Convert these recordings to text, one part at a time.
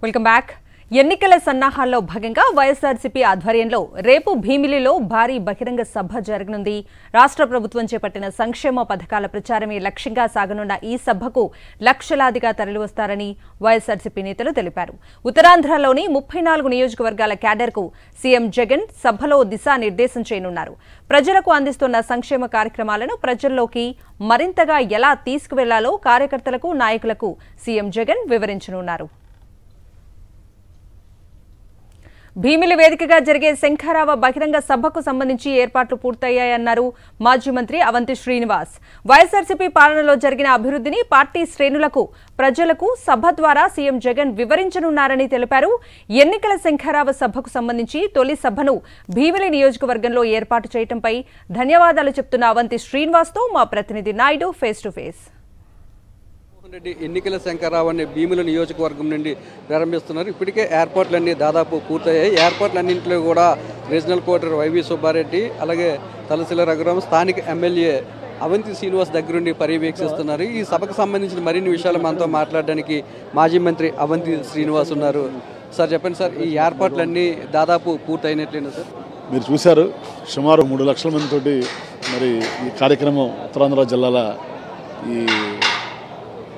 Welcome back. ఎన్నికల సన్నాహాల్లో భాగంగా వైఎస్ఆర్సీపీ ఆధ్వర్యంలో రేపు భీమిలిలో భారీ బహిరంగ సభ జరగనుంది. రాష్ట్ర ప్రభుత్వం చేపట్టిన సంక్షేమ పథకాల ప్రచారమే లక్ష్యంగా సాగనున్న ఈ సభకు లక్షలాదిగా తరలివస్తారని వైఎస్ఆర్సీపీ నేతలు తెలిపారు. ఉత్తరాంధ్రలోని 34 నియోజకవర్గాల క్యాడర్కు సీఎం జగన్ సభలో దిశానిర్దేశం చేయనున్నారు. ప్రజలకు అందిస్తున్న సంక్షేమ కార్యక్రమాలను ప్రజల్లోకి మరింతగా ఎలా తీసుకువెళ్లాలో కార్యకర్తలకు, నాయకులకు సీఎం జగన్ వివరించనున్నారు. భీమిలి వేదికగా జరిగే శంఖారావ బహిరంగ సభకు సంబంధించి ఏర్పాట్లు పూర్తయ్యాయన్నారు మాజీ మంత్రి అవంతి శ్రీనివాస్. వైఎస్ఆర్సీపీ పాలనలో జరిగిన అభివృద్ధిని పార్టీ శ్రేణులకు, ప్రజలకు సభ ద్వారా సీఎం జగన్ వివరించనున్నారని తెలిపారు. ఎన్నికల శంఖారావ సభకు సంబంధించి తొలి సభను భీమిలి నియోజకవర్గంలో ఏర్పాటు చేయడంపై ధన్యవాదాలు చెప్తున్న అవంతి శ్రీనివాస్తో మా ప్రతినిధి నాయుడు ఫేస్ టు ఫేస్. ఎన్నికల శంఖారావాన్ని భీముల నియోజకవర్గం నుండి ప్రారంభిస్తున్నారు. ఇప్పటికే ఎయిర్పోర్ట్లన్నీ దాదాపు పూర్తయ్యాయి. ఎయిర్పోర్ట్లన్నింటిలో కూడా రీజనల్ కోఆర్డినేటర్ వైవి సుబ్బారెడ్డి, అలాగే తలసిల రఘురాం, స్థానిక ఎమ్మెల్యే అవంతి శ్రీనివాస్ దగ్గరుండి పర్యవేక్షిస్తున్నారు. ఈ సభకు సంబంధించిన మరిన్ని విషయాలు మనతో మాట్లాడడానికి మాజీ మంత్రి అవంతి శ్రీనివాస్ ఉన్నారు. సార్ చెప్పండి సార్, ఈ ఎయిర్పోర్ట్లన్నీ దాదాపు పూర్తయినట్లేనా సార్? మీరు చూశారు, సుమారు 3 లక్షల మందితోటి మరి ఈ కార్యక్రమం ఉత్తరాంధ్ర జిల్లాల ఈ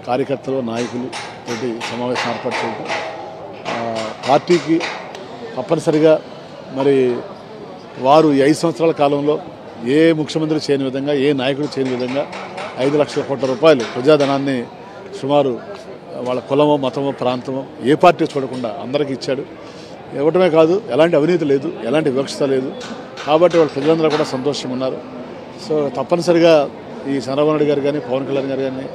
కార్యకర్తలు, నాయకులు తోటి సమావేశం ఏర్పాటు చేయడం పార్టీకి తప్పనిసరిగా మరి వారు 5 సంవత్సరాల కాలంలో ఏ ముఖ్యమంత్రి చేయని విధంగా, ఏ నాయకుడు చేయని విధంగా 5 లక్షల కోట్ల రూపాయలు ప్రజాధనాన్ని సుమారు వాళ్ళ కులమో, మతమో, ప్రాంతమో ఏ పార్టీ చూడకుండా అందరికీ ఇచ్చాడు. ఇవ్వటమే కాదు, ఎలాంటి అవినీతి లేదు, ఎలాంటి వివక్షత లేదు. కాబట్టి వాళ్ళ ప్రజలందరూ కూడా సంతోషంగా ఉన్నారు. సో తప్పనిసరిగా ఈ చంద్రబాబు నాయుడు గారు కానీ, పవన్ కళ్యాణ్ గారు కానీ,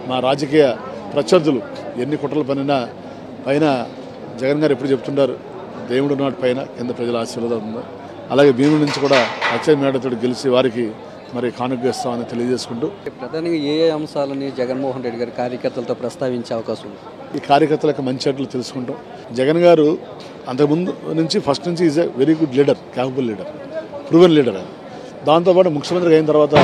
మా రాజకీయ ప్రత్యర్థులు ఎన్ని కుట్రలు పనినా పైన జగన్ గారు ఎప్పుడు చెప్తుంటారు, దేవుడు నాటి పైన కింద ప్రజల ఆశీర్వాదం ఉంది. అలాగే భీముల నుంచి కూడా అత్యధిక మేడతో గెలిచి వారికి మరి కానుక ఇస్తామని తెలియజేసుకుంటూ ప్రధానంగా ఏ అంశాలని జగన్మోహన్ రెడ్డి గారి కార్యకర్తలతో ప్రస్తావించే అవకాశం ఉంది? ఈ కార్యకర్తలకు మంచి చెడ్డలు తెలుసుకుంటాం. జగన్ గారు అంతకుముందు నుంచి ఫస్ట్ నుంచి is a very good leader, capable leader, proven leader. దాంతోపాటు ముఖ్యమంత్రి అయిన తర్వాత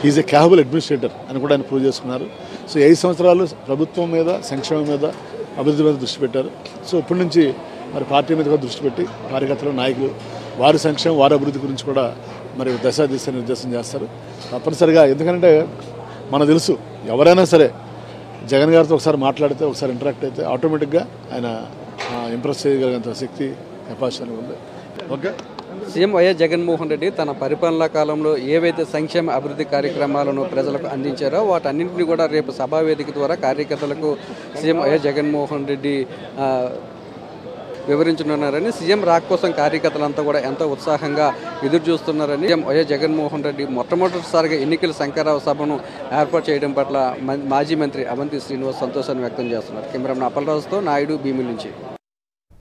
ఈజ్ ఎ క్యాపబుల్ అడ్మినిస్ట్రేటర్ అని కూడా ఆయన ప్రూవ్ చేసుకున్నారు. సో 5 సంవత్సరాలు ప్రభుత్వం మీద, సంక్షేమం మీద, అభివృద్ధి మీద దృష్టి పెట్టారు. సో ఇప్పటి నుంచి మరి పార్టీ మీద కూడా దృష్టి పెట్టి కార్యకర్తలు, నాయకులు వారి సంక్షేమం, వారి అభివృద్ధి గురించి కూడా మరి దిశ నిర్దేశం చేస్తారు తప్పనిసరిగా. ఎందుకంటే మనకు తెలుసు, ఎవరైనా సరే జగన్ గారితో ఒకసారి మాట్లాడితే, ఒకసారి ఇంటరాక్ట్ అయితే ఆటోమేటిక్గా ఆయన ఇంప్రెస్ చేయగలిగినంత శక్తి, కెపాసిటీ ఉంది. Okay, CM YS Jaganmohan Reddy తన పరిపాలనా కాలంలో ఏవైతే సంక్షేమ అభివృద్ధి కార్యక్రమాలను ప్రజలకు అందించారో వాటన్నింటినీ కూడా రేపు సభావేదిక ద్వారా కార్యకర్తలకు సీఎం వైఎస్ జగన్మోహన్ రెడ్డి వివరించనున్నారని, సీఎం రాక కోసం కార్యకర్తలంతా కూడా ఎంతో ఉత్సాహంగా ఎదురు చూస్తున్నారని సీఎం వైఎస్ జగన్మోహన్ రెడ్డి మొట్టమొదటిసారిగా ఎన్నికల శంఖారావ సభను ఏర్పాటు చేయడం పట్ల మాజీ మంత్రి అవంతి శ్రీనివాస్ సంతోషాన్ని వ్యక్తం చేస్తున్నారు. కెమెరామెన్ అప్పలరాజుతో నాయుడు, భీమిలి నుంచి.